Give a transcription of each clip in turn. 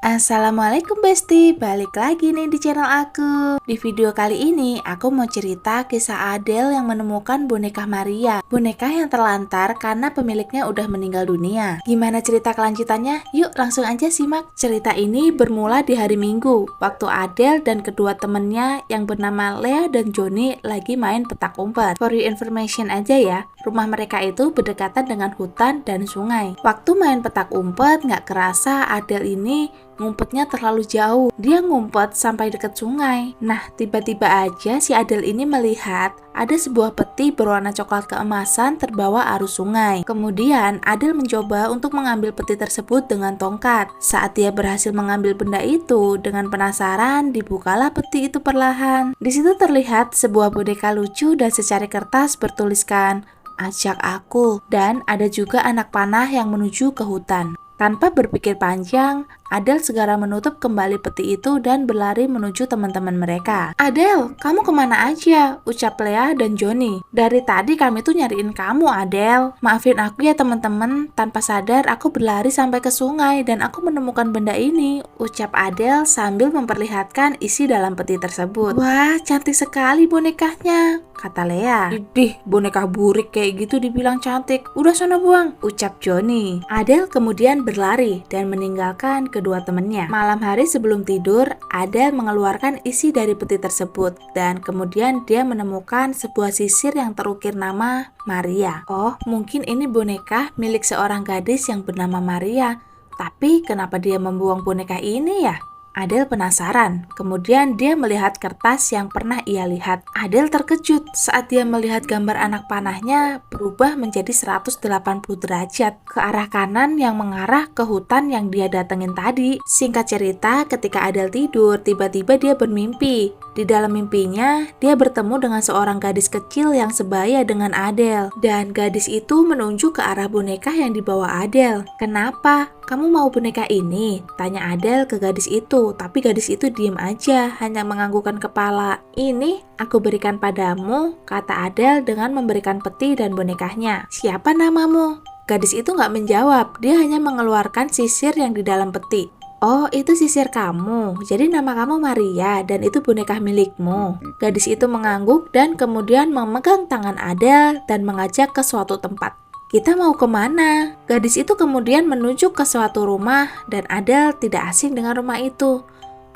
Assalamualaikum Besti, balik lagi nih di channel aku. Di video kali ini aku mau cerita kisah Adele yang menemukan boneka Maria. Boneka yang terlantar karena pemiliknya udah meninggal dunia. Gimana cerita kelanjutannya? Yuk langsung aja simak. Cerita ini bermula di hari Minggu, waktu Adele dan kedua temennya yang bernama Lea dan Johnny lagi main petak umpet. For your information aja ya, rumah mereka itu berdekatan dengan hutan dan sungai. Waktu main petak umpet gak kerasa Adele ini ngumpetnya terlalu jauh. Dia ngumpet sampai dekat sungai. Nah, tiba-tiba aja si Adele ini melihat ada sebuah peti berwarna coklat keemasan terbawa arus sungai. Kemudian, Adele mencoba untuk mengambil peti tersebut dengan tongkat. Saat dia berhasil mengambil benda itu, dengan penasaran, dibukalah peti itu perlahan. Di situ terlihat sebuah boneka lucu dan secari kertas bertuliskan, "Ajak aku." Dan ada juga anak panah yang menuju ke hutan. Tanpa berpikir panjang, Adele segera menutup kembali peti itu dan berlari menuju teman-teman mereka. "Adele, kamu kemana aja?" ucap Lea dan Johnny. "Dari tadi kami tuh nyariin kamu, Adele. Maafin aku ya teman-teman, tanpa sadar aku berlari sampai ke sungai dan aku menemukan benda ini," ucap Adele sambil memperlihatkan isi dalam peti tersebut. "Wah, cantik sekali bonekanya," kata Lea. "Idih, boneka burik kayak gitu dibilang cantik. Udah sana buang," ucap Johnny. Adele kemudian berlari dan meninggalkan kedua temannya. Malam hari sebelum tidur, Adele mengeluarkan isi dari peti tersebut dan kemudian dia menemukan sebuah sisir yang terukir nama Maria. Oh, mungkin ini boneka milik seorang gadis yang bernama Maria. Tapi kenapa dia membuang boneka ini ya? Adele penasaran, kemudian dia melihat kertas yang pernah ia lihat. Adele terkejut saat dia melihat gambar anak panahnya berubah menjadi 180 derajat ke arah kanan yang mengarah ke hutan yang dia datengin tadi. Singkat cerita, ketika Adele tidur, tiba-tiba dia bermimpi. Di dalam mimpinya, dia bertemu dengan seorang gadis kecil yang sebaya dengan Adele. Dan gadis itu menunjuk ke arah boneka yang dibawa Adele. "Kenapa? Kamu mau boneka ini?" tanya Adele ke gadis itu, tapi gadis itu diem aja, hanya menganggukkan kepala. "Ini aku berikan padamu," kata Adele dengan memberikan peti dan bonekanya. "Siapa namamu?" Gadis itu nggak menjawab, dia hanya mengeluarkan sisir yang di dalam peti. "Oh, itu sisir kamu. Jadi nama kamu Maria dan itu boneka milikmu." Gadis itu mengangguk dan kemudian memegang tangan Adele dan mengajak ke suatu tempat. "Kita mau kemana?" Gadis itu kemudian menunjuk ke suatu rumah dan Adele tidak asing dengan rumah itu.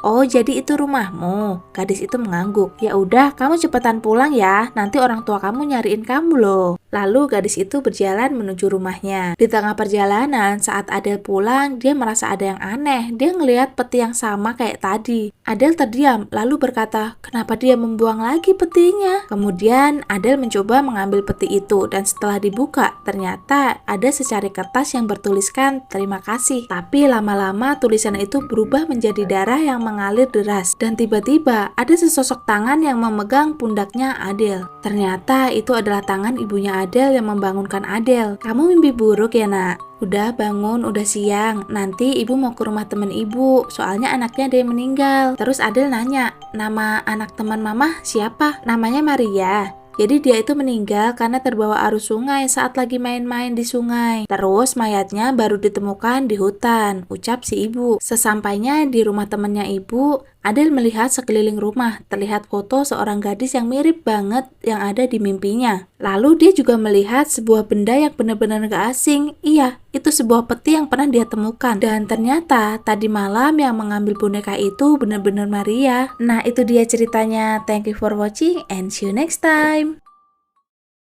"Oh, jadi itu rumahmu?" Gadis itu mengangguk. "Ya udah, kamu cepetan pulang ya. Nanti orang tua kamu nyariin kamu loh." Lalu gadis itu berjalan menuju rumahnya. Di tengah perjalanan, saat Adele pulang, dia merasa ada yang aneh. Dia ngelihat peti yang sama kayak tadi. Adele terdiam, lalu berkata, "Kenapa dia membuang lagi petinya?" Kemudian Adele mencoba mengambil peti itu dan setelah dibuka, ternyata ada secari kertas yang bertuliskan "Terima kasih." Tapi lama-lama tulisan itu berubah menjadi darah yang mengalir deras dan tiba-tiba ada sesosok tangan yang memegang pundaknya Adele. Ternyata itu adalah tangan ibunya Adele yang membangunkan Adele. "Kamu mimpi buruk ya, Nak? Udah bangun, udah siang. Nanti ibu mau ke rumah temen ibu, soalnya anaknya ada yang meninggal." Terus Adele nanya, "Nama anak teman mama siapa?" "Namanya Maria. Jadi dia itu meninggal karena terbawa arus sungai saat lagi main-main di sungai. Terus mayatnya baru ditemukan di hutan," ucap si ibu. Sesampainya di rumah temannya ibu, Adele melihat sekeliling rumah, terlihat foto seorang gadis yang mirip banget yang ada di mimpinya. Lalu dia juga melihat sebuah benda yang benar-benar gak asing. Iya, itu sebuah peti yang pernah dia temukan. Dan ternyata tadi malam yang mengambil boneka itu benar-benar Maria. Nah, itu dia ceritanya. Thank you for watching and see you next time.